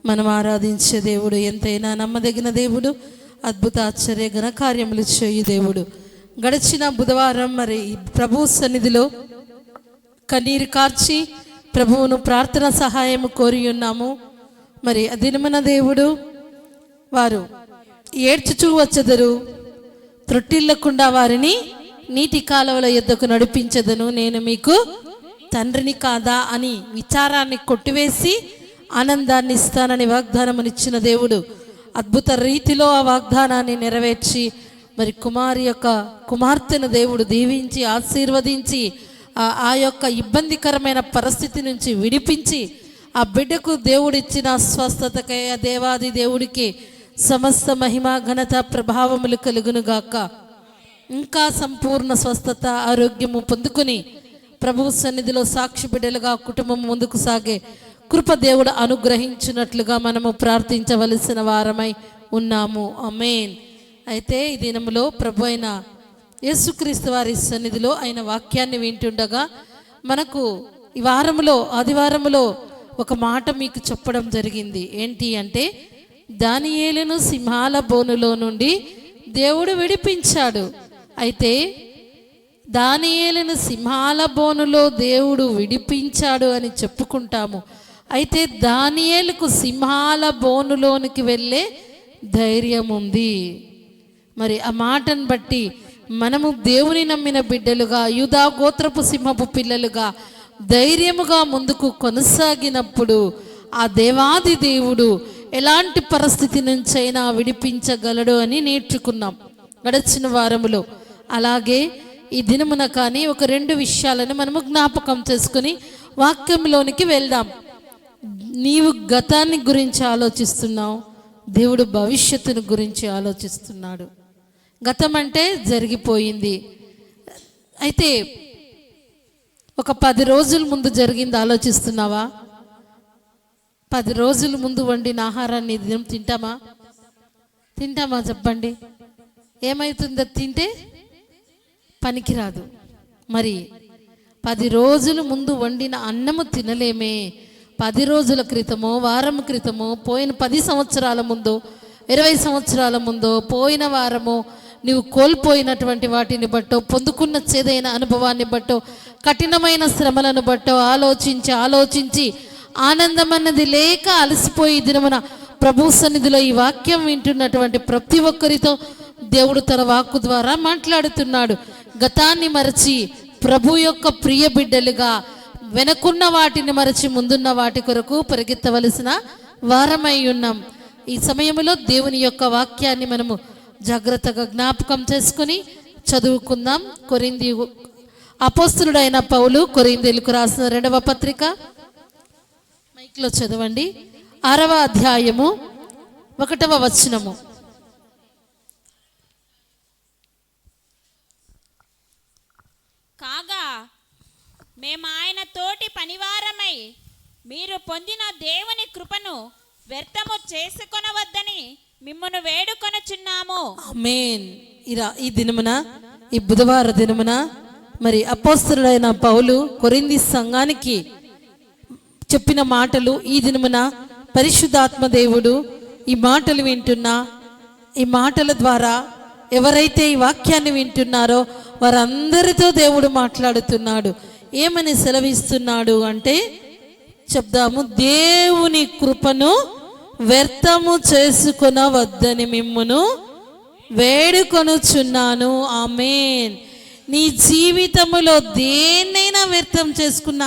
మనం ఆరాధించే దేవుడు ఎంతైనా నమ్మదగిన దేవుడు, అద్భుత ఆశ్చర్య ఘన కార్యములు చేయు దేవుడు. గడిచిన బుధవారం మరి ప్రభు సన్నిధిలో కన్నీరు కార్చి ప్రభువును ప్రార్థన సహాయము కోరి ఉన్నాము. మరి దినమున దేవుడు వారు ఏడ్చుచూ వచ్చెదరు, త్రొట్టిల్లకుండా వారిని నీటి కాలువల యొద్దకు నడిపించెదను, నేను మీకు తండ్రిని కాదా అని విచారాన్ని కొట్టివేసి ఆనందాన్ని ఇస్తానని వాగ్దానమునిచ్చిన దేవుడు అద్భుత రీతిలో ఆ వాగ్దానాన్ని నెరవేర్చి మరి కుమార్తెను దేవుడు దీవించి ఆశీర్వదించి ఆ యొక్క ఇబ్బందికరమైన పరిస్థితి నుంచి విడిపించి ఆ బిడ్డకు దేవుడిచ్చిన స్వస్థతకై ఆ దేవాది దేవుడికి సమస్త మహిమ ఘనత ప్రభావములు కలుగునుగాక. ఇంకా సంపూర్ణ స్వస్థత ఆరోగ్యము పొందుకుని ప్రభువు సన్నిధిలో సాక్షి బిడ్డలుగా కుటుంబం ముందుకు సాగే కృప దేవుడు అనుగ్రహించినట్లుగా మనము ప్రార్థించవలసిన వారమై ఉన్నాము. ఆమేన్. అయితే ఈ దినములో ప్రభు అయిన యేసుక్రీస్తు వారి సన్నిధిలో ఆయన వాక్యాన్ని వింటుండగా మనకు ఈ వారములో ఆదివారములో ఒక మాట మీకు చెప్పడం జరిగింది. ఏంటి అంటే, దానియేలును సింహాల బోనులో నుండి దేవుడు విడిపించాడు. అయితే దానియేలును సింహాల బోనులో దేవుడు విడిపించాడు అని చెప్పుకుంటాము. అయితే దానియేలుకు సింహాల బోనులోనికి వెళ్ళే ధైర్యం ఉంది. మరి ఆ మాటను బట్టి మనము దేవుని నమ్మిన బిడ్డలుగా యూదా గోత్రపు సింహపు పిల్లలుగా ధైర్యముగా ముందుకు కొనసాగినప్పుడు ఆ దేవాది దేవుడు ఎలాంటి పరిస్థితి నుంచైనా విడిపించగలడు అని నేర్చుకున్నాం గడిచిన వారములో. అలాగే ఈ దినమున కానీ ఒక 2 విషయాలను మనము జ్ఞాపకం చేసుకుని వాక్యంలోనికి వెళ్దాం. నీవు గతాన్ని గురించి ఆలోచిస్తున్నావు, దేవుడు భవిష్యత్తును గురించి ఆలోచిస్తున్నాడు. గతం అంటే జరిగిపోయింది. అయితే ఒక 10 రోజుల ముందు జరిగింది ఆలోచిస్తున్నావా? 10 రోజుల ముందు వండిన ఆహారాన్ని దినం తింటామా చెప్పండి? ఏమవుతుందో తింటే పనికిరాదు. మరి 10 రోజుల ముందు వండిన అన్నము తినలేమే. 10 రోజుల క్రితమో వారం క్రితమో పోయిన 10 సంవత్సరాల ముందో 20 సంవత్సరాల ముందో పోయిన వారమో నీవు కోల్పోయినటువంటి వాటిని బట్టో పొందుకున్న చేదైన అనుభవాన్ని బట్టో కఠినమైన శ్రమలను బట్టో ఆలోచించి ఆనందం అన్నది లేక అలసిపోయి దినమున ప్రభు సన్నిధిలో ఈ వాక్యం వింటున్నటువంటి ప్రతి ఒక్కరితో దేవుడు తన వాక్కు ద్వారా మాట్లాడుతున్నాడు. గతాన్ని మరచి ప్రభు యొక్క ప్రియ బిడ్డలుగా వెనకున్న వాటిని మరచి ముందున్న వాటి కొరకు పరిగెత్తవలసిన వారమై ఉన్నాం. ఈ సమయంలో దేవుని యొక్క వాక్యాన్ని మనము జాగ్రత్తగా జ్ఞాపకం చేసుకుని చదువుకుందాం. అపోస్తలుడైన పౌలు కొరింథీయులకు రాసిన 2వ పత్రిక, మైక్లో చదవండి, 6వ అధ్యాయము 1వ వచనము. కాగా మేము ఆయన తోటి పనివారమై మీరు పొందిన దేవుని కృపను వ్యర్థము చేసుకొనవద్దని మిమ్మును వేడుకొనుచున్నాము. ఆమేన్. ఈ దినమున ఈ బుధవార దినమున మరి అపోస్తలుడైన పౌలు కొరింథీ సంఘానికి చెప్పిన మాటలు ఈ దినమున పరిశుద్ధాత్మ దేవుడు ఈ మాటలు వింటున్నా ఈ మాటల ద్వారా ఎవరైతే ఈ వాక్యాన్ని వింటున్నారో వారందరితో దేవుడు మాట్లాడుతున్నాడు. ఏమని సెలవిస్తున్నాడు అంటే చెప్దాము, దేవుని కృపను వ్యర్థము చేసుకొనవద్దని మిమ్మును వేడుకొనుచున్నాను. ఆమేన్. నీ జీవితములో దేన్నైనా వ్యర్థం చేసుకున్న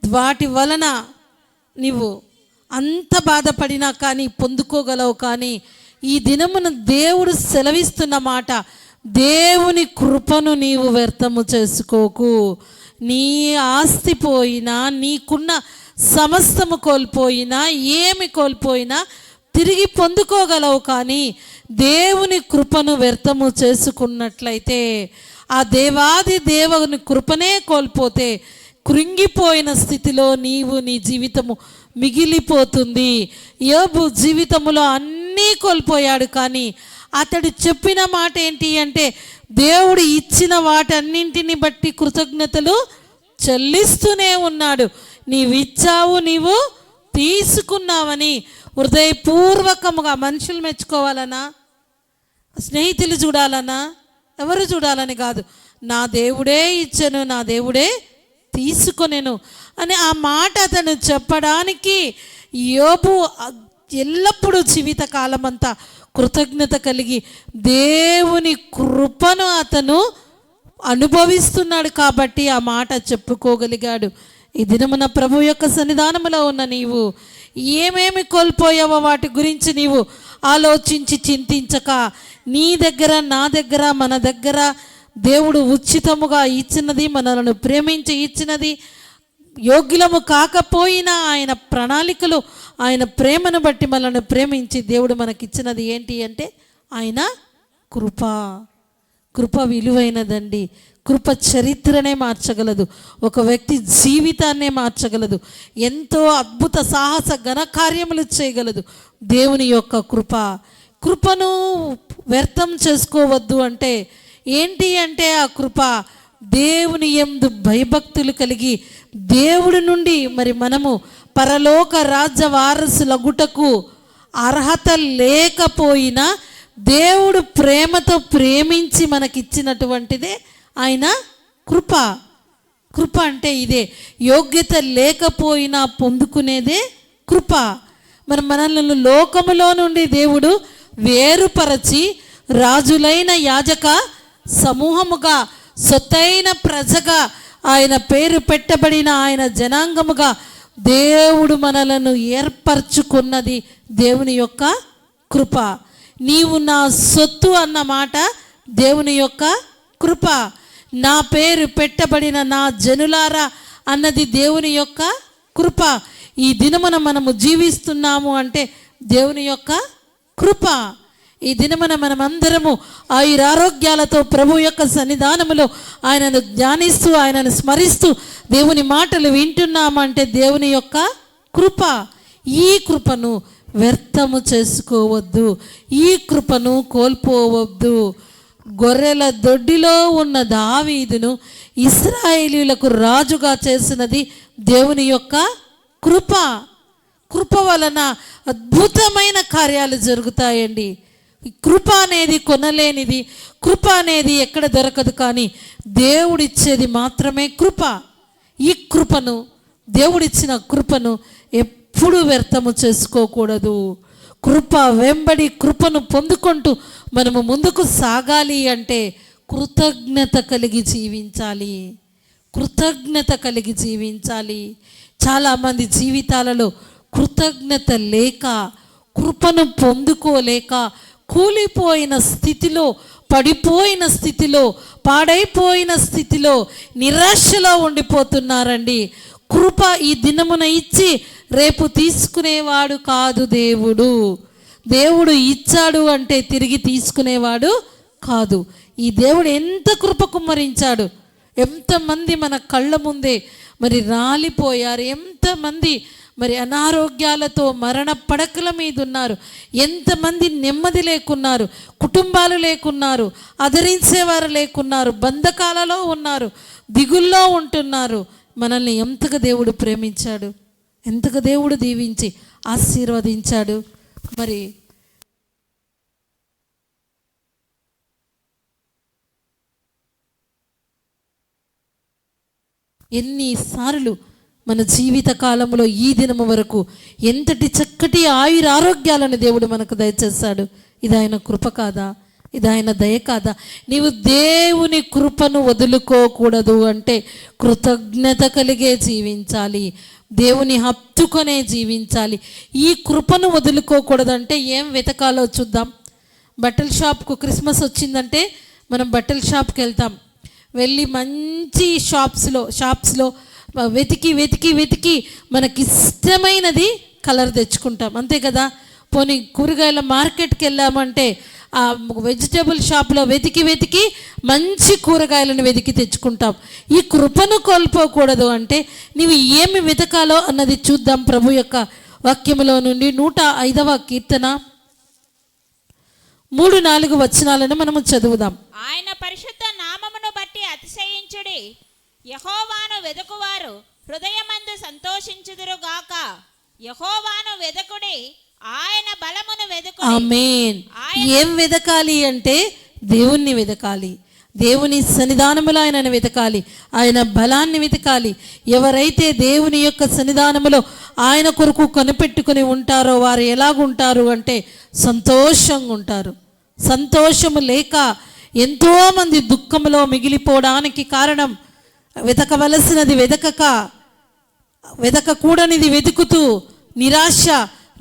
వాటి వలన నీవు అంత బాధపడినా కానీ పొందుకోగలవు. కానీ ఈ దినమున దేవుడు సెలవిస్తున్న మాట, దేవుని కృపను నీవు వ్యర్థము చేసుకోకు. నీ ఆస్తి పోయినా, నీకున్న సమస్తము కోల్పోయినా, ఏమి కోల్పోయినా తిరిగి పొందుకోగలవు. కానీ దేవుని కృపను వ్యర్థము చేసుకున్నట్లయితే, ఆ దేవాది దేవుని కృపనే కోల్పోతే కృంగిపోయిన స్థితిలో నీ జీవితము మిగిలిపోతుంది. యోబు జీవితంలో అన్నీ కోల్పోయాడు, కానీ అతడు చెప్పిన మాట ఏంటి అంటే, దేవుడు ఇచ్చిన వాటన్నింటిని బట్టి కృతజ్ఞతలు చెల్లిస్తూనే ఉన్నాడు. నీవిచ్చావు, నీవు తీసుకున్నావని హృదయపూర్వకముగా మనుషులు మెచ్చుకోవాలన్నా, స్నేహితులు చూడాలన్నా, ఎవరు చూడాలని కాదు, నా దేవుడే ఇచ్చెను, నా దేవుడే తీసుకొనెను అని ఆ మాట అతను చెప్పడానికి యోబు ఎల్లప్పుడూ జీవితకాలం అంతా కృతజ్ఞత కలిగి దేవుని కృపను అతను అనుభవిస్తున్నాడు కాబట్టి ఆ మాట చెప్పుకోగలిగాడు. ఈ దినమున ప్రభు యొక్క సన్నిధానములో ఉన్న నీవు ఏమేమి కోల్పోయావో వాటి గురించి నీవు ఆలోచించి చింతించక, నీ దగ్గర, నా దగ్గర, మన దగ్గర దేవుడు ఉచితముగా ఇచ్చినది, మనలను ప్రేమించి ఇచ్చినది, యోగ్యులము కాకపోయినా ఆయన ప్రణాళికలు, ఆయన ప్రేమను బట్టి మనల్ని ప్రేమించి దేవుడు మనకిచ్చినది ఏంటి అంటే ఆయన కృప. కృప విలువైనదండి. కృప చరిత్రనే మార్చగలదు, ఒక వ్యక్తి జీవితాన్నే మార్చగలదు, ఎంతో అద్భుత సాహస ఘనకార్యములు చేయగలదు దేవుని యొక్క కృప. కృపను వ్యర్థం చేసుకోవద్దు అంటే ఏంటి అంటే ఆ కృప దేవుని యందు భయభక్తులు కలిగి దేవుడి నుండి మరి మనము పరలోక రాజ్య వారసులగుటకు అర్హత లేకపోయినా దేవుడు ప్రేమతో ప్రేమించి మనకిచ్చినటువంటిదే ఆయన కృప. కృప అంటే ఇదే, యోగ్యత లేకపోయినా పొందుకునేదే కృప. మరి మనల్ని లోకములో నుండి దేవుడు వేరుపరచి రాజులైన యాజక సమూహముగా, సొత్తైన ప్రజగా, ఆయన పేరు పెట్టబడిన ఆయన జనాంగముగా దేవుడు మనలను ఏర్పరచుకున్నది దేవుని యొక్క కృప. నీవు నా సొత్తు అన్న మాట దేవుని యొక్క కృప. నా పేరు పెట్టబడిన నా జనులారా అన్నది దేవుని యొక్క కృప. ఈ దినమున మనము జీవిస్తున్నాము అంటే దేవుని యొక్క కృప. ఈ దినమున మనమందరము ఆయురారోగ్యాలతో ప్రభు యొక్క సన్నిధానములో ఆయనను ధ్యానిస్తూ, ఆయనను స్మరిస్తూ దేవుని మాటలు వింటున్నామంటే దేవుని యొక్క కృప. ఈ కృపను వ్యర్థము చేసుకోవద్దు, ఈ కృపను కోల్పోవద్దు. గొర్రెల దొడ్డిలో ఉన్న దావీదును ఇశ్రాయేలీయులకు రాజుగా చేసినది దేవుని యొక్క కృప. కృప వలన అద్భుతమైన కార్యాలు జరుగుతాయండి. కృప అనేది కొనలేనిది, కృప అనేది ఎక్కడ దొరకదు, కానీ దేవుడిచ్చేది మాత్రమే కృప. ఈ కృపను, దేవుడిచ్చిన కృపను ఎప్పుడు వ్యర్థము చేసుకోకూడదు. కృప వెంబడి కృపను పొందుకుంటూ మనము ముందుకు సాగాలి అంటే కృతజ్ఞత కలిగి జీవించాలి, కృతజ్ఞత కలిగి జీవించాలి. చాలామంది జీవితాలలో కృతజ్ఞత లేక, కృపను పొందుకోలేక కూలిపోయిన స్థితిలో, పడిపోయిన స్థితిలో, పాడైపోయిన స్థితిలో, నిరాశలో ఉండిపోతున్నారండి. కృప ఈ దినమున ఇచ్చి రేపు తీసుకునేవాడు కాదు దేవుడు. దేవుడు ఇచ్చాడు అంటే తిరిగి తీసుకునేవాడు కాదు. ఈ దేవుడు ఎంత కృప కుమ్మరించాడు, ఎంతమంది మన కళ్ళ ముందే మరి రాలిపోయారు, ఎంతమంది మరి అనారోగ్యాలతో మరణ పడకల మీద ఉన్నారు, ఎంతమంది నెమ్మది లేకున్నారు, కుటుంబాలు లేకున్నారు, ఆదరించేవారు లేకున్నారు, బంధకాలలో ఉన్నారు, దిగుల్లో ఉంటున్నారు. మనల్ని ఎంతగా దేవుడు ప్రేమించాడు, ఎంతగా దేవుడు దీవించి ఆశీర్వదించాడు. మరి ఎన్నిసార్లు మన జీవిత కాలంలో ఈ దినము వరకు ఎంతటి చక్కటి ఆయురారోగ్యాలను దేవుడు మనకు దయచేశాడు. ఇది ఆయన కృప కాదా? ఇది ఆయన దయ కాదా? నీవు దేవుని కృపను వదులుకోకూడదు అంటే కృతజ్ఞత కలిగే జీవించాలి, దేవుని హత్తుకొనే జీవించాలి. ఈ కృపను వదులుకోకూడదంటే ఏం వెతకాలో చూద్దాం. బట్టల షాప్కు క్రిస్మస్ వచ్చిందంటే మనం బట్టల షాప్కి వెళ్తాం, వెళ్ళి మంచి షాప్స్లో వెతికి వెతికి వెతికి మనకి ఇష్టమైనది కలర్ తెచ్చుకుంటాం, అంతే కదా. పోనీ కూరగాయల మార్కెట్కి వెళ్ళామంటే ఆ వెజిటేబుల్ షాప్లో వెతికి వెతికి మంచి కూరగాయలను వెతికి తెచ్చుకుంటాం. ఈ కృపను కోల్పోకూడదు అంటే నీవు ఏమి వెతకాలో అన్నది చూద్దాం. ప్రభు యొక్క వాక్యములో నుండి 105వ కీర్తన 3-4 వచనాలను మనము చదువుదాం. ఆయన పరిశుద్ధ నామమును బట్టి అతిశయించుడి, యెహోవాను వెదకువారు హృదయమందు సంతోషించుదురుగాక. యెహోవాను వెదకుడి, ఆయన బలమును వెదుకు. ఆమేన్. ఏం వెదకాలి అంటే దేవుణ్ణి వెదకాలి, దేవుని సన్నిధానములో ఆయనను వెతకాలి, ఆయన బలాన్ని వెతకాలి. ఎవరైతే దేవుని యొక్క సన్నిధానములో ఆయన కొరకు కనిపెట్టుకుని ఉంటారో వారు ఎలాగుంటారు అంటే సంతోషంగా ఉంటారు. సంతోషము లేక ఎంతోమంది దుఃఖంలో మిగిలిపోవడానికి కారణం వెతకవలసినది వెతకకూడనిది వెతుకుతూ నిరాశ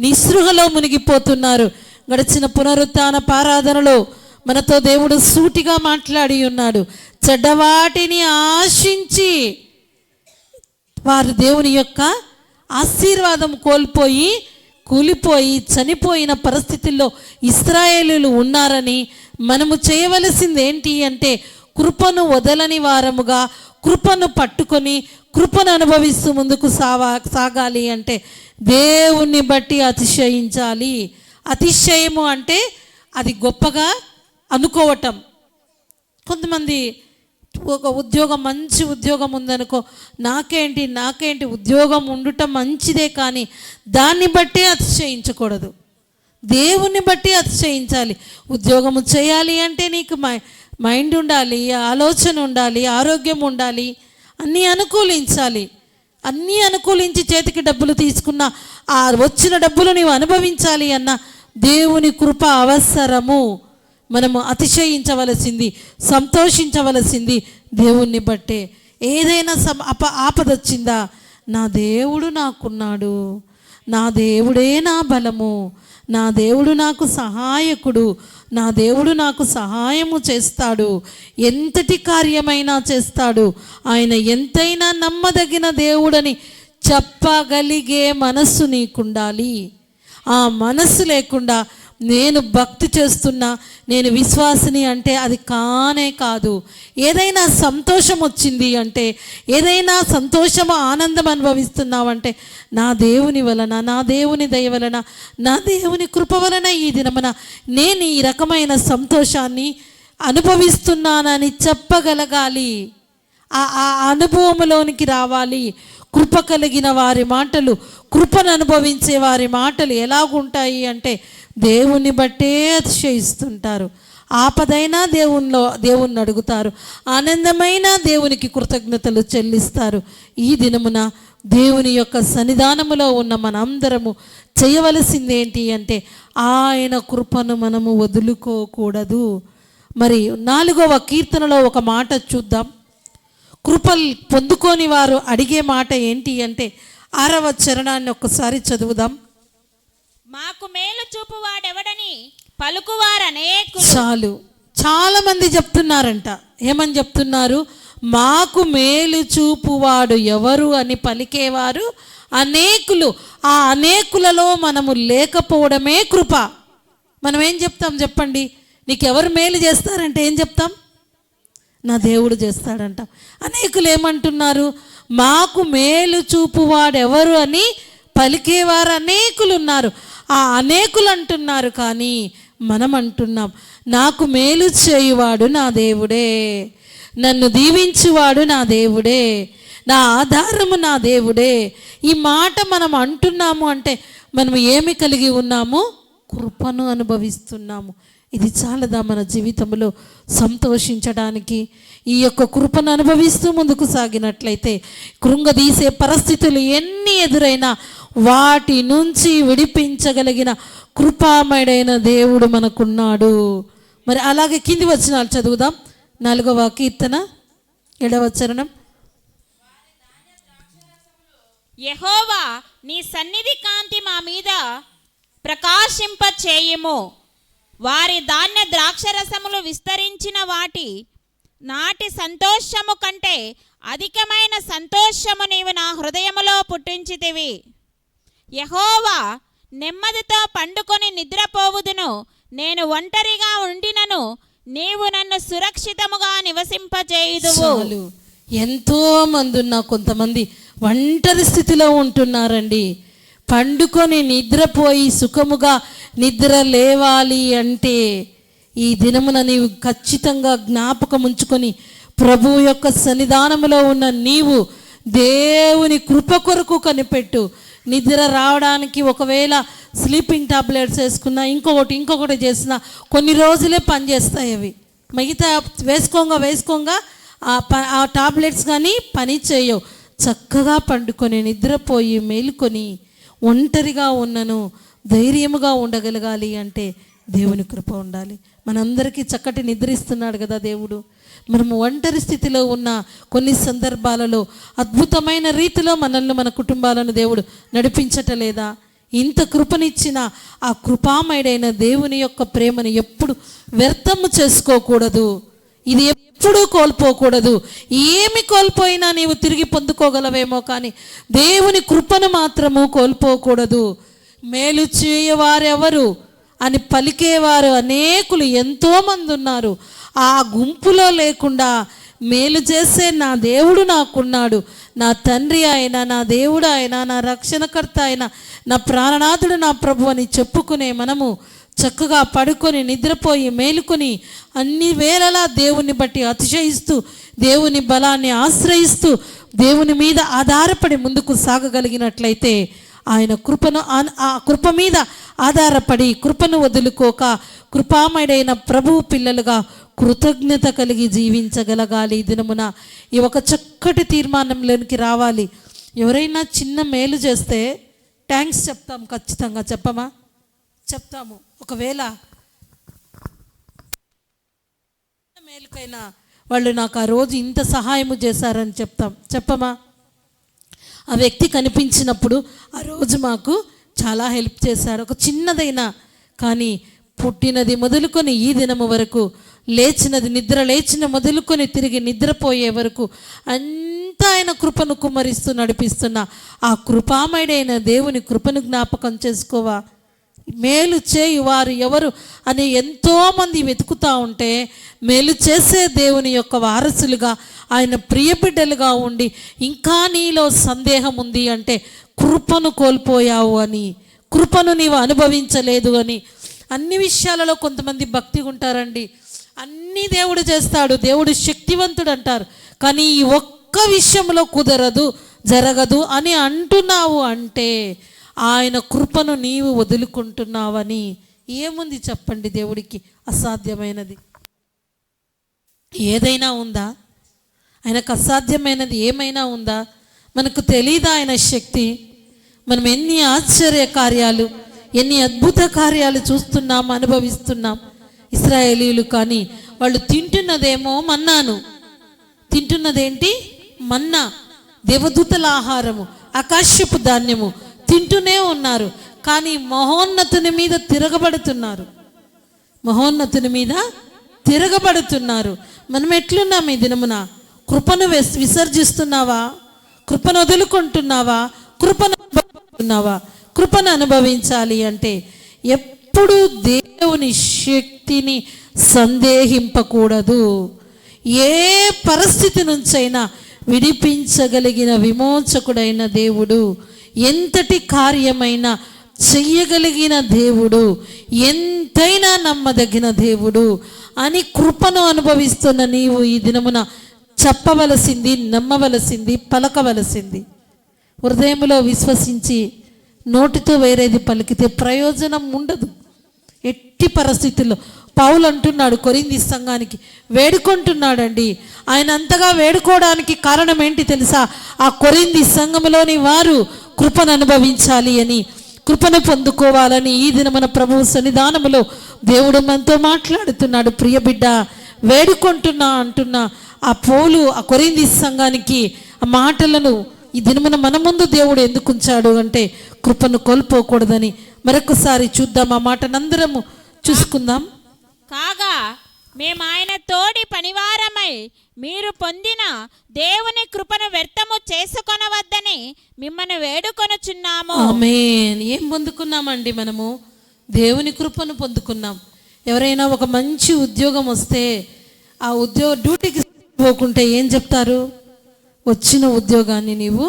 నిస్పృహలో మునిగిపోతున్నారు. గడిచిన పునరుత్థాన ఆరాధనలో మనతో దేవుడు సూటిగా మాట్లాడి ఉన్నాడు. చెడ్డవాటిని ఆశించి వారు దేవుని యొక్క ఆశీర్వాదం కోల్పోయి కూలిపోయి చనిపోయిన పరిస్థితుల్లో ఇశ్రాయేలీయులు ఉన్నారని, మనము చేయవలసింది ఏంటి అంటే కృపను వదలని వారముగా కృపను పట్టుకొని కృపను అనుభవిస్తూ ముందుకు సాగాలి. అంటే దేవుణ్ణి బట్టి అతిశయించాలి. అతిశయము అంటే అది గొప్పగా అనుకోవటం. కొంతమంది ఒక ఉద్యోగం, మంచి ఉద్యోగం ఉందనుకో, నాకేంటి ఉద్యోగం ఉండటం మంచిదే, కానీ దాన్ని బట్టి అతిశయించకూడదు, దేవుణ్ణి బట్టి అతిశయించాలి. ఉద్యోగము చేయాలి అంటే నీకు మైండ్ ఉండాలి, ఆలోచన ఉండాలి, ఆరోగ్యం ఉండాలి, అన్నీ అనుకూలించాలి. అన్నీ అనుకూలించి చేతికి డబ్బులు తీసుకున్న ఆ వచ్చిన డబ్బులు నీవు అనుభవించాలి అన్న దేవుని కృప అవసరము. మనము అతిశయించవలసింది, సంతోషించవలసింది దేవుణ్ణి బట్టే. ఏదైనా ఆపదొచ్చిందా, నా దేవుడు నాకున్నాడు, నా దేవుడే నా బలము, నా దేవుడు నాకు సహాయకుడు, నా దేవుడు నాకు సహాయము చేస్తాడు, ఎంతటి కార్యమైనా చేస్తాడు, ఆయన ఎంతైనా నమ్మదగిన దేవుడని చెప్పగలిగే మనస్సు నీకుండాలి. ఆ మనస్సు లేకుండా నేను భక్తి చేస్తున్నా, నేను విశ్వాసిని అంటే అది కానే కాదు. ఏదైనా సంతోషం వచ్చింది అంటే, ఏదైనా సంతోషము ఆనందం అనుభవిస్తున్నావంటే నా దేవుని వలన, నా దేవుని దయ వలన, నా దేవుని కృప వలన ఈ దినమున నేను ఈ రకమైన సంతోషాన్ని అనుభవిస్తున్నానని చెప్పగలగాలి. ఆ అనుభవంలోనికి రావాలి. కృప కలిగిన వారి మాటలు, కృపను అనుభవించే వారి మాటలు ఎలాగుంటాయి అంటే దేవుని బట్టే అతిశయిస్తుంటారు. ఆపదైనా దేవుణ్ణి అడుగుతారు, ఆనందమైన దేవునికి కృతజ్ఞతలు చెల్లిస్తారు. ఈ దినమున దేవుని యొక్క సన్నిధానములో ఉన్న మనందరము చేయవలసింది ఏంటి అంటే ఆయన కృపను మనము వదులుకోకూడదు. మరి 4వ కీర్తనలో ఒక మాట చూద్దాం. కృపలు పొందుకోని వారు అడిగే మాట ఏంటి అంటే 6వ చరణాన్ని ఒక్కసారి చదువుదాం. మాకు మేలు చూపువాడెవడని పలుకువారు అనేకులు. చాలు, చాలా మంది చెప్తున్నారంట. ఏమని చెప్తున్నారు? మాకు మేలు చూపువాడు ఎవరు అని పలికేవారు అనేకులు. ఆ అనేకులలో మనము లేకపోవడమే కృప. మనం ఏం చెప్తాం చెప్పండి? నీకెవరు మేలు చేస్తారంటే ఏం చెప్తాం? నా దేవుడు చేస్తాడంట. అనేకులు ఏమంటున్నారు? మాకు మేలు చూపువాడు ఎవరు అని పలికేవారు అనేకులు ఉన్నారు. ఆ అనేకులు అంటున్నారు, కానీ మనం అంటున్నాం నాకు మేలు చేయువాడు నా దేవుడే, నన్ను దీవించువాడు నా దేవుడే, నా ఆధారము నా దేవుడే. ఈ మాట మనం అంటున్నాము అంటే మనం ఏమి కలిగి ఉన్నాము? కృపను అనుభవిస్తున్నాము. ఇది చాలదా మన జీవితంలో సంతోషించడానికి? ఈ యొక్క కృపను అనుభవిస్తూ ముందుకు సాగినట్లయితే కృంగదీసే పరిస్థితులు ఎన్ని ఎదురైనా వాటి నుంచి విడిపించగలిగిన కృపామయుడైన దేవుడు మనకున్నాడు. మరి అలాగే కింది వచనాలు చదువుదాం. 4వ కీర్తన 7వ చరణం. యెహోవా నీ సన్నిధి కాంతి మా మీద ప్రకాశింప చేయుము. వారి ధాన్య ద్రాక్షరసములు విస్తరించిన వాటి నాటి సంతోషము కంటే అధికమైన సంతోషము నీవు నా హృదయములో పుట్టించితివి. యెహోవా నెమ్మదితో పండుకొని నిద్రపోవుదును. నేను ఒంటరిగా ఉండినను నీవు నన్ను సురక్షితముగా నివసింపజేయుదువు. ఎంతో మంది ఉన్నా కొంతమంది ఒంటరి స్థితిలో ఉంటున్నారండి. పండుకొని నిద్రపోయి సుఖముగా నిద్ర లేవాలి అంటే ఈ దినమున నీవు ఖచ్చితంగా జ్ఞాపకం ఉంచుకొని ప్రభు యొక్క సన్నిధానములో ఉన్న నీవు దేవుని కృప కొరకు కనిపెట్టు. నిద్ర రావడానికి ఒకవేళ స్లీపింగ్ టాబ్లెట్స్ వేసుకున్నా, ఇంకొకటి చేసినా కొన్ని రోజులే పనిచేస్తాయి అవి. మిగతా వేసుకోగా ఆ టాబ్లెట్స్ కానీ పని చేయవు. చక్కగా పండుకొని నిద్రపోయి మేలుకొని ఒంటరిగా ఉన్నను ధైర్యముగా ఉండగలగాలి అంటే దేవుని కృప ఉండాలి. మనందరికీ చక్కటి నిద్ర ఇస్తున్నాడు కదా దేవుడు. మనము ఒంటరి స్థితిలో ఉన్న కొన్ని సందర్భాలలో అద్భుతమైన రీతిలో మనల్ని, మన కుటుంబాలను దేవుడు నడిపించటలేదా? ఇంత కృపనిచ్చిన ఆ కృపామయుడైన దేవుని యొక్క ప్రేమను ఎప్పుడు వ్యర్థము చేసుకోకూడదు. ఇది ఎప్పుడూ కోల్పోకూడదు. ఏమి కోల్పోయినా నీవు తిరిగి పొందుకోగలవేమో, కానీ దేవుని కృపను మాత్రము కోల్పోకూడదు. మేలు చేయవారెవరు అని పలికేవారు అనేకులు ఎంతోమంది ఉన్నారు. ఆ గుంపులో లేకుండా మేలు చేసే నా దేవుడు నాకున్నాడు, నా తండ్రి ఆయన, నా దేవుడు ఆయన, నా రక్షణకర్త ఆయన, నా ప్రాణనాథుడు, నా ప్రభు అని చెప్పుకునే మనము చక్కగా పడుకొని నిద్రపోయి మేలుకొని అన్ని వేళలా దేవుని బట్టి అతిశయిస్తూ, దేవుని బలాన్ని ఆశ్రయిస్తూ, దేవుని మీద ఆధారపడి ముందుకు సాగగలిగినట్లయితే ఆయన కృపను, ఆ కృప మీద ఆధారపడి కృపను వదులుకోక కృపామయుడైన ప్రభువు పిల్లలుగా కృతజ్ఞత కలిగి జీవించగలగాలి. ఈ దినమున ఈ ఒక చక్కటి తీర్మానంలోనికి రావాలి. ఎవరైనా చిన్న మేలు చేస్తే థ్యాంక్స్ చెప్తాం, ఖచ్చితంగా చెప్పమా? చెప్తాము. ఒకవేళ మేలుకైనా వాళ్ళు నాకు ఆ రోజు ఇంత సహాయము చేశారని చెప్తాం, చెప్పమా? ఆ వ్యక్తి కనిపించినప్పుడు ఆ రోజు మాకు చాలా హెల్ప్ చేశారు, ఒక చిన్నదైనా కానీ పుట్టినది మొదలుకొని ఈ దినము వరకు, నిద్ర లేచిన మొదలుకొని తిరిగి నిద్రపోయే వరకు అంతా ఆయన కృపను కుమ్మరిస్తూ నడిపిస్తున్న ఆ కృపామయుడైన దేవుని కృపను జ్ఞాపకం చేసుకోవా? మేలు చేయు వారు ఎవరు అని ఎంతోమంది వెతుకుతూ ఉంటే, మేలు చేసే దేవుని యొక్క వారసులుగా, ఆయన ప్రియబిడ్డలుగా ఉండి ఇంకా నీలో సందేహం ఉంది అంటే కృపను కోల్పోయావు అని, కృపను నీవు అనుభవించలేదు అని. అన్ని విషయాలలో కొంతమంది భక్తిగా ఉంటారండి, అన్నీ దేవుడు చేస్తాడు, దేవుడు శక్తివంతుడు అంటారు, కానీ ఈ ఒక్క విషయంలో కుదరదు, జరగదు అని అంటున్నావు అంటే ఆయన కృపను నీవు వదులుకుంటున్నావని. ఏముంది చెప్పండి దేవుడికి అసాధ్యమైనది? ఏదైనా ఉందా? ఆయనకు అసాధ్యమైనది ఏమైనా ఉందా? మనకు తెలీదా ఆయన శక్తి? మనం ఎన్ని ఆశ్చర్య కార్యాలు, ఎన్ని అద్భుత కార్యాలు చూస్తున్నాం, అనుభవిస్తున్నాం. ఇశ్రాయేలీయులు కానీ వాళ్ళు తింటున్నదేమో మన్నాను, తింటున్నదేంటి? మన్నా, దేవదూతల ఆహారము, ఆకాశపు ధాన్యము తింటూనే ఉన్నారు. కానీ మహోన్నతుని మీద తిరగబడుతున్నారు, మహోన్నతుని మీద తిరగబడుతున్నారు. మనం ఎట్లున్నాం ఈ దినమున? కృపను విసర్జిస్తున్నావా? కృపను వదులుకుంటున్నావా? కృపను అనుభవించాలి అంటే ఎప్పుడు దేవుని శక్తిని సందేహింపకూడదు. ఏ పరిస్థితి నుంచైనా విడిపించగలిగిన విమోచకుడైన దేవుడు, ఎంతటి కార్యమైనా చెయ్యగలిగిన దేవుడు, ఎంతైనా నమ్మదగిన దేవుడు అని కృపను అనుభవిస్తున్న నీవు ఈ దినమున చెప్పవలసింది, నమ్మవలసింది, పలకవలసింది. హృదయంలో విశ్వసించి నోటితో వేరేది పలికితే ప్రయోజనం ఉండదు ఎట్టి పరిస్థితుల్లో. పౌలు అంటున్నాడు కొరింథీ సంఘానికి, వేడుకుంటున్నాడండి. ఆయన అంతగా వేడుకోవడానికి కారణం ఏంటి తెలుసా? ఆ కొరింథీ సంఘములోని వారు కృపను అనుభవించాలి అని, కృపను పొందుకోవాలని. ఈ దినమున ప్రభువు సన్నిధానములో దేవుడు మనతో మాట్లాడుతున్నాడు. ప్రియ బిడ్డ, వేడుకుంటున్నా అంటున్నా ఆ పౌలు ఆ కొరింథీ సంఘానికి ఆ మాటలను ఈ దినమున మన ముందు దేవుడు ఎందుకు ఉంచాడు అంటే కృపను కోల్పోకూడదని. మరొకసారి చూద్దాం, ఆ మాటనందరము చూసుకుందాం. కాగా మేము ఆయన తోడి పనివారమై మీరు పొందిన దేవుని కృపను వ్యర్థము చేసుకొనవద్దని మిమ్మల్ని వేడుకొనుచున్నాము. ఆమేన్. ఏం పొందుకున్నామండి? మనము దేవుని కృపను పొందుకున్నాం. ఎవరైనా ఒక మంచి ఉద్యోగం వస్తే ఆ డ్యూటీకి పోకుంటే ఏం చెప్తారు? వచ్చిన ఉద్యోగాన్ని నీవు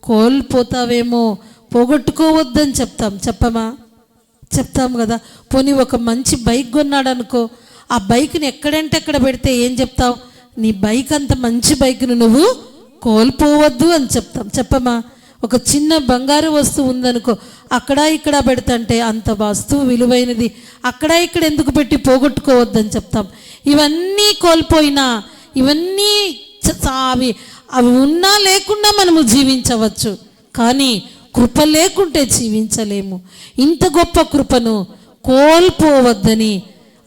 కోల్పోతావేమో, పోగొట్టుకోవద్దని చెప్తాం, చెప్పమా? చెప్తాం కదా. పోనీ ఒక మంచి బైక్ కొన్నాడు అనుకో, ఆ బైక్ని ఎక్కడంటే ఎక్కడ పెడితే ఏం చెప్తావు? నీ బైక్ అంత మంచి బైక్ను నువ్వు కోల్పోవద్దు అని చెప్తాం, చెప్పమా? ఒక చిన్న బంగారు వస్తువు ఉందనుకో, అక్కడ ఇక్కడ పెడతంటే అంత వస్తువు విలువైనది అక్కడ ఇక్కడ ఎందుకు పెట్టి పోగొట్టుకోవద్దని చెప్తాం. ఇవన్నీ కోల్పోయినా, ఇవన్నీ అవి ఉన్నా లేకుండా మనము జీవించవచ్చు, కానీ కృప లేకుంటే జీవించలేము. ఇంత గొప్ప కృపను కోల్పోవద్దని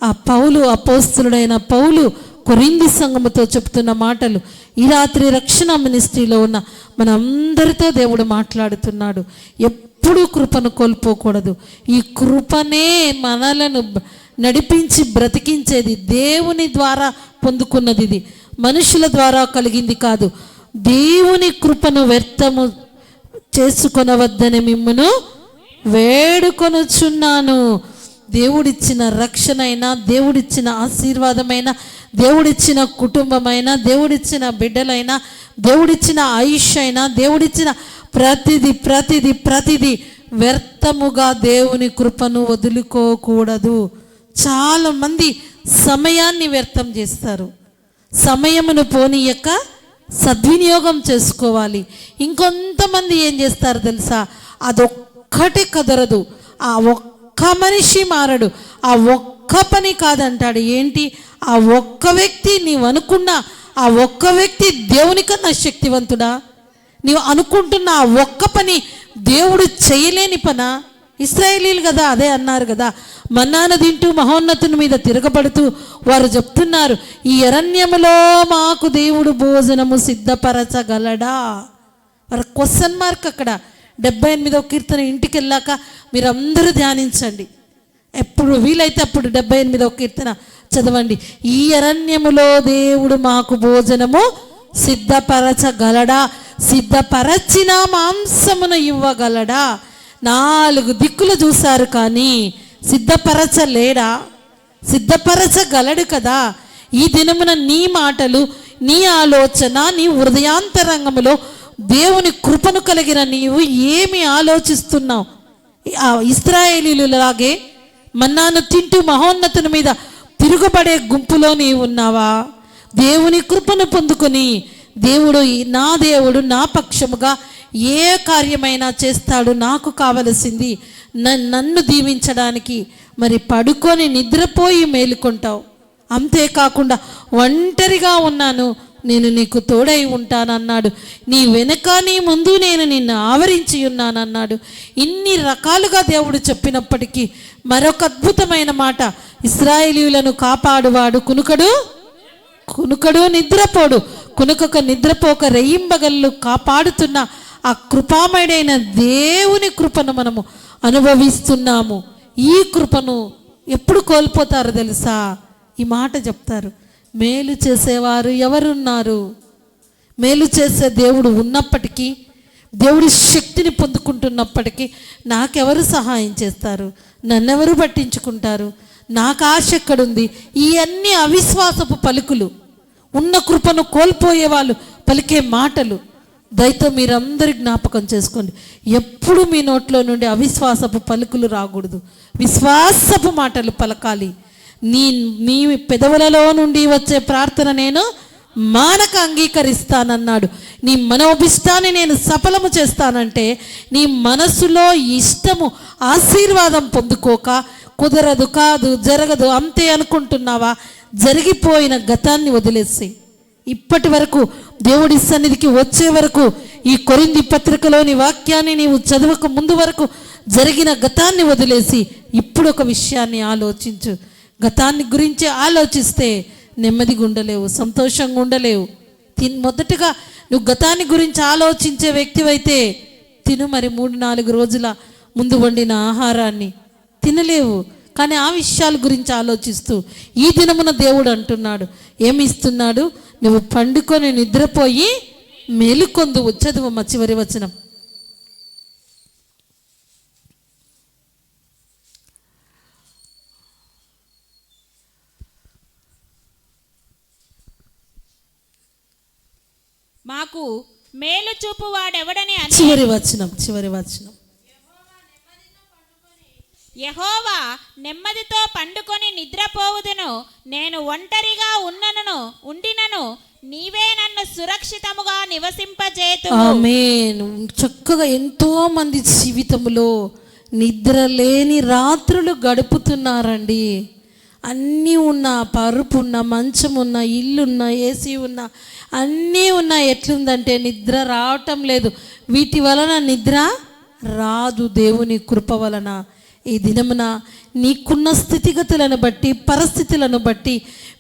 ఆ పౌలు, అపోస్తలుడైన పౌలు కొరింథీ సంఘముతో చెప్తున్న మాటలు ఈ రాత్రి రక్షణ మినిస్ట్రీలో ఉన్న మనందరితో దేవుడు మాట్లాడుతున్నాడు. ఎప్పుడూ కృపను కోల్పోకూడదు. ఈ కృపనే మనలను నడిపించి బ్రతికించేది. దేవుని ద్వారా పొందుకున్నది, ఇది మనుషుల ద్వారా కలిగింది కాదు. దేవుని కృపను వ్యర్థము చేసుకొనవద్దని మిమ్మును వేడుకొనుచున్నాను. దేవుడిచ్చిన రక్షణైనా, దేవుడిచ్చిన ఆశీర్వాదమైన, దేవుడిచ్చిన కుటుంబమైన, దేవుడిచ్చిన బిడ్డలైనా, దేవుడిచ్చిన ఆయుష్ అయినా, దేవుడిచ్చిన ప్రతిది వ్యర్థముగా దేవుని కృపను వదులుకోకూడదు. చాలామంది సమయాన్ని వ్యర్థం చేస్తారు. సమయమును పోనీయక సద్వినియోగం చేసుకోవాలి. ఇంకొంతమంది ఏం చేస్తారు తెలుసా? అదొక్కటి కదరదు, ఆ ఒక్క మనిషి మారడు, ఆ ఒక్క పని కాదంటాడు. ఏంటి ఆ ఒక్క వ్యక్తి? నీవు అనుకున్న ఆ ఒక్క వ్యక్తి దేవునికన్నా శక్తివంతుడా? నీవు అనుకుంటున్న ఆ ఒక్క పని దేవుడు చేయలేని పనా? ఇశ్రాయేలీలు కదా అదే అన్నారు కదా, మన్నాను తింటూ మహోన్నతుని మీద తిరగబడుతూ వారు చెప్తున్నారు, ఈ అరణ్యములో మాకు దేవుడు భోజనము సిద్ధపరచగలడా? వారు క్వశ్చన్ మార్క్ అక్కడ. 78వ కీర్తన ఇంటికి వెళ్ళాక మీరు అందరూ ధ్యానించండి. ఎప్పుడు వీలైతే అప్పుడు 78వ కీర్తన చదవండి. ఈ అరణ్యములో దేవుడు మాకు భోజనము సిద్ధపరచగలడా? సిద్ధపరచిన మాంసమును ఇవ్వగలడా? 4 దిక్కులు చూశారు కానీ సిద్ధపరచలేడా? సిద్ధపరచగలడు కదా. ఈ దినమున నీ మాటలు, నీ ఆలోచన, నీ హృదయాంతరంగములో దేవుని కృపను కలిగిన నీవు ఏమి ఆలోచిస్తున్నావు? ఇశ్రాయేలీయులలాగే మన్నాను తింటూ మహోన్నతుని మీద తిరుగుబడే గుంపులో నీవు ఉన్నావా? దేవుని కృపను పొందుకొని నా దేవుడు నా పక్షముగా ఏ కార్యమైనా చేస్తాడు, నాకు కావలసింది నన్ను దీవించడానికి. మరి పడుకొని నిద్రపోయి మేలుకుంటావు. అంతేకాకుండా ఒంటరిగా ఉన్నాను, నేను నీకు తోడై ఉంటానన్నాడు. నీ వెనక నీ ముందు నేను నిన్ను ఆవరించి ఉన్నానన్నాడు. ఇన్ని రకాలుగా దేవుడు చెప్పినప్పటికీ మరొక అద్భుతమైన మాట, ఇశ్రాయేలీయులను కాపాడువాడు కునుకడు నిద్రపోడు. కునుకక నిద్రపోక రెయ్యింబగళ్ళు కాపాడుతున్న ఆ కృపామయుడైన దేవుని కృపను మనము అనుభవిస్తున్నాము. ఈ కృపను ఎప్పుడు కోల్పోతారు తెలుసా? ఈ మాట చెప్తారు, మేలు చేసేవారు ఎవరున్నారు? మేలు చేసే దేవుడు ఉన్నప్పటికీ, దేవుడి శక్తిని పొందుకుంటున్నప్పటికీ నాకెవరు సహాయం చేస్తారు? నన్నెవరు పట్టించుకుంటారు? నాకు ఆశ ఎక్కడుంది? ఈ అన్ని అవిశ్వాసపు పలుకులు, ఉన్న కృపను కోల్పోయే వాళ్ళు పలికే మాటలు. దయతో మీరందరి జ్ఞాపకం చేసుకోండి, ఎప్పుడు మీ నోట్లో నుండి అవిశ్వాసపు పలుకులు రాకూడదు, విశ్వాసపు మాటలు పలకాలి. నీ పెదవులలో నుండి వచ్చే ప్రార్థన నేను మానక అంగీకరిస్తానన్నాడు. నీ మనోభిష్టాన్ని నేను సఫలము చేస్తానంటే, నీ మనసులో ఇష్టము ఆశీర్వాదం పొందుకోక కుదరదు, కాదు, జరగదు అంతే అనుకుంటున్నావా? జరిగిపోయిన గతాన్ని వదిలేసి ఇప్పటి వరకు దేవుడి సన్నిధికి వచ్చే వరకు, ఈ కొరింథీ పత్రికలోని వాక్యాన్ని నీవు చదవక ముందు వరకు జరిగిన గతాన్ని వదిలేసి ఇప్పుడు ఒక విషయాన్ని ఆలోచించు. గతాన్ని గురించి ఆలోచిస్తే నెమ్మదిగా ఉండలేవు, సంతోషంగా ఉండలేవు. మొదటగా నువ్వు గతాన్ని గురించి ఆలోచించే వ్యక్తివైతే తిను మరి 3-4 రోజుల ముందు వండిన ఆహారాన్ని తినలేవు. కానీ ఆ విషయాల గురించి ఆలోచిస్తూ ఈ దినమున దేవుడు అంటున్నాడు, ఏమి ఇస్తున్నాడు? నువ్వు పండుకొని నిద్రపోయి మేలుకొందువు. చదువమ్మ చివరి వచనం. మాకు మేలు చూపు వాడెవడని చివరి వచనం. యెహోవా నెమ్మదితో పండుకొని నిద్రపోవుదును. నేను ఒంటరిగా ఉండినను నీవే నన్ను సురక్షితముగా నివసింపజేతు. ఆమేన్. చక్కగా ఎంతో మంది జీవితంలో నిద్ర లేని రాత్రులు గడుపుతున్నారండి. అన్నీ ఉన్నా, పరుపు ఉన్న, మంచం ఉన్న, ఇల్లున్న, ఏసీ ఉన్న, అన్నీ ఉన్నా, ఎట్లుందంటే నిద్ర రావటం లేదు. వీటి వలన నిద్ర రాదు. దేవుని కృప వలన ఈ దినమున నీకున్న స్థితిగతులను బట్టి, పరిస్థితులను బట్టి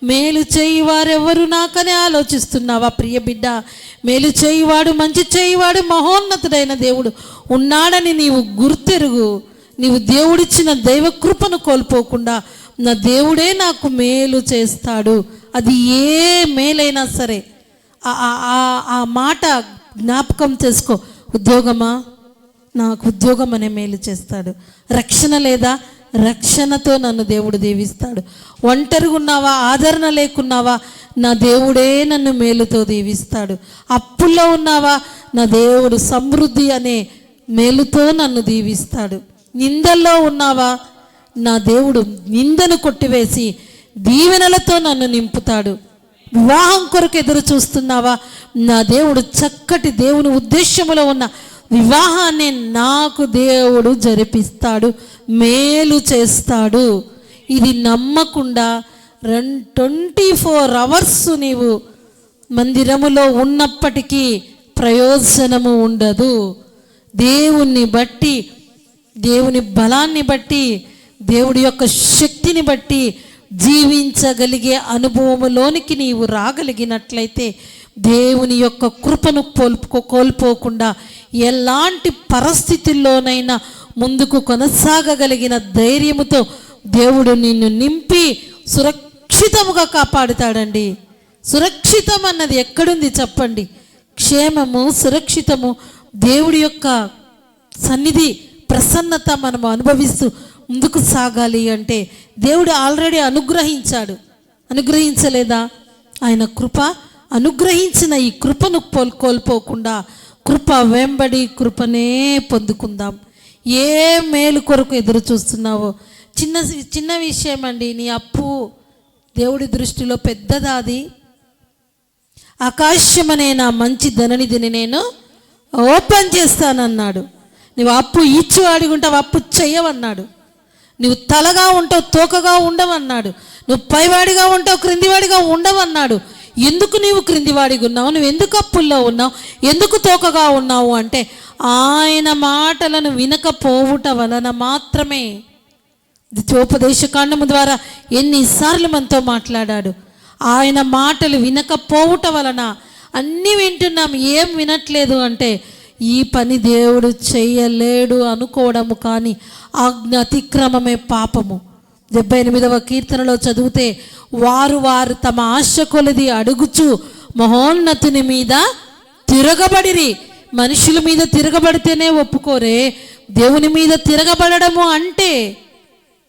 మేలు చేయువారెవరు నాకనే ఆలోచిస్తున్నావా ప్రియ బిడ్డ? మేలు చేయువాడు, మంచి చేయువాడు, మహోన్నతుడైన దేవుడు ఉన్నాడని నీవు గుర్తెరుగు. నీవు దేవుడిచ్చిన దైవ కృపను కోల్పోకుండా నా దేవుడే నాకు మేలు చేస్తాడు. అది ఏ మేలైనా సరే ఆ మాట జ్ఞాపకం చేసుకో. ఉద్యోగమా? నాకు ఉద్యోగం అనే మేలు చేస్తాడు. రక్షణ లేదా? రక్షణతో నన్ను దేవుడు దీవిస్తాడు. ఒంటరిగా ఉన్నావా, ఆదరణ లేకున్నావా, నా దేవుడే నన్ను మేలుతో దీవిస్తాడు. అప్పుల్లో ఉన్నావా, నా దేవుడు సమృద్ధి అనే మేలుతో నన్ను దీవిస్తాడు. నిందల్లో ఉన్నావా, నా దేవుడు నిందను కొట్టివేసి దీవెనలతో నన్ను నింపుతాడు. వివాహం కొరకు ఎదురు చూస్తున్నావా, నా దేవుడు చక్కటి దేవుని ఉద్దేశములో ఉన్న వివాహాన్ని నాకు దేవుడు జరిపిస్తాడు, మేలు చేస్తాడు. ఇది నమ్మకుండా 24 hours నీవు మందిరములో ఉన్నప్పటికీ ప్రయోజనము ఉండదు. దేవుణ్ణి బట్టి, దేవుని బలాన్ని బట్టి, దేవుడి యొక్క శక్తిని బట్టి జీవించగలిగే అనుభవములోనికి నీవు రాగలిగినట్లయితే దేవుని యొక్క కృపను కోల్పోకుండా ఎలాంటి పరిస్థితుల్లోనైనా ముందుకు కొనసాగగలిగిన ధైర్యముతో దేవుడు నిన్ను నింపి సురక్షితముగా కాపాడుతాడండి. సురక్షితం అన్నది ఎక్కడుంది చెప్పండి? క్షేమము, సురక్షితము, దేవుడి యొక్క సన్నిధి, ప్రసన్నత మనము అనుభవిస్తూ ముందుకు సాగాలి అంటే దేవుడు ఆల్రెడీ అనుగ్రహించాడు. అనుగ్రహించలేదా? ఆయన కృప అనుగ్రహించిన ఈ కృపను కోల్పోకుండా కృప వెంబడి కృపనే పొందుకుందాం. ఏ మేలు కొరకు ఎదురు చూస్తున్నావో, చిన్న విషయం అండి. నీ అప్పు దేవుడి దృష్టిలో పెద్దదా? అది ఆకాశమనే నా మంచి ధననిధిని నేను ఓపెన్ చేస్తానన్నాడు. నువ్వు అప్పు ఇచ్చు అడుగుంటావు, అప్పు చెయ్యవన్నాడు. నువ్వు తలగా ఉంటావు, తోకగా ఉండవన్నాడు. నువ్వు పైవాడిగా ఉంటావు, క్రిందివాడిగా ఉండవన్నాడు. ఎందుకు నీవు క్రిందివాడిగా ఉన్నావు? నువ్వు ఎందుకు అప్పుల్లో ఉన్నావు? ఎందుకు తోకగా ఉన్నావు అంటే ఆయన మాటలను వినకపోవుట వలన మాత్రమే. ద్వితీయోపదేశకాండము ద్వారా ఎన్నిసార్లు మనతో మాట్లాడాడు. ఆయన మాటలు వినకపోవుట వలన అన్నీ వింటున్నాం, ఏం వినట్లేదు అంటే ఈ పని దేవుడు చెయ్యలేడు అనుకోవడము. కానీ ఆజ్ఞ అతిక్రమమే పాపము. 78వ కీర్తనలో చదివితే వారు తమ ఆశ కొలది అడుగుచు మహోన్నతుని మీద తిరగబడిరి. మనుషుల మీద తిరగబడితేనే ఒప్పుకోరే, దేవుని మీద తిరగబడము అంటే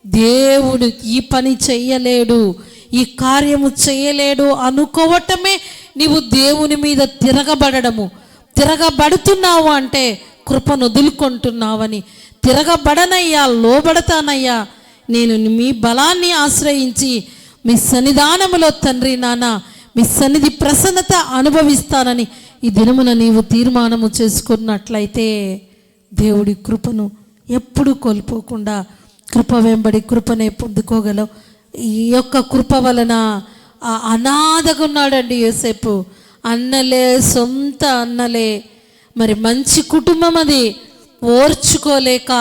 దేవుడు ఈ పని చెయ్యలేడు, ఈ కార్యము చెయ్యలేడు అనుకోవటమే నీవు దేవుని మీద తిరగబడము. తిరగబడుతున్నావు అంటే కృపను వదులుకుంటున్నావని. తిరగబడనయ్యా, లోబడతానయ్యా, నేను మీ బలాన్ని ఆశ్రయించి మీ సన్నిధానములో తండ్రి నాన్న మీ సన్నిధి ప్రసన్నత అనుభవిస్తానని ఈ దినమున నీవు తీర్మానము చేసుకున్నట్లయితే దేవుడి కృపను ఎప్పుడు కోల్పోకుండా కృప వెంబడి కృపనే పొందుకోగలవు. ఈ యొక్క కృప వలన అనాథగా ఉన్నాడండి యోసేపు. అన్నలే, సొంత అన్నలే, మరి మంచి కుటుంబం అది, ఓర్చుకోలేక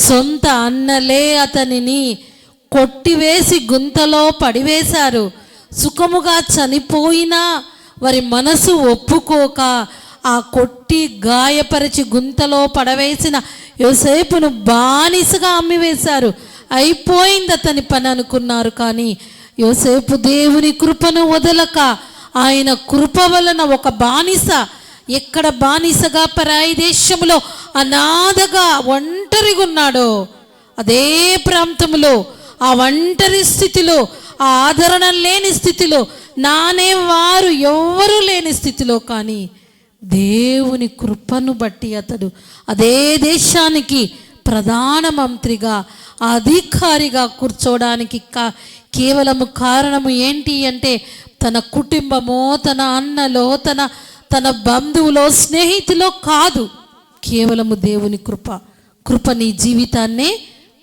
సొంత అన్నలే అతనిని కొట్టివేసి గుంతలో పడివేశారు. సుఖముగా చనిపోయినా వారి మనసు ఒప్పుకోక ఆ కొట్టి గాయపరిచి గుంతలో పడవేసిన యోసేపును బానిసగా అమ్మివేశారు. అయిపోయింది అతని పని అనుకున్నారు. కానీ యోసేపు దేవుని కృపను వదలక ఆయన కృప వలన ఒక బానిస, ఎక్కడ బానిసగా పరాయి దేశంలో అనాథగా ఒంటరిగా ఉన్నాడో అదే ప్రాంతంలో, ఆ ఒంటరి స్థితిలో, ఆ ఆదరణ లేని స్థితిలో, నానేవారు ఎవ్వరూ లేని స్థితిలో, కానీ దేవుని కృపను బట్టి అతడు అదే దేశానికి ప్రధానమంత్రిగా, అధికారిగా కూర్చోవడానికి కేవలము కారణము ఏంటి అంటే తన కుటుంబమో, తన అన్నలో, తన బంధువులో, స్నేహితులో కాదు. కేవలము దేవుని కృప నీ జీవితాన్నే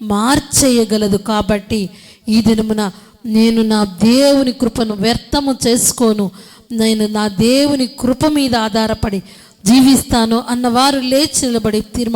మార్చేయగలదు. కాబట్టి ఈ దినమున నేను నా దేవుని కృపను వ్యర్థము చేసుకోను, నేను నా దేవుని కృప మీద ఆధారపడి జీవిస్తాను అన్నవారు లేచి నిలబడి తీర్మానం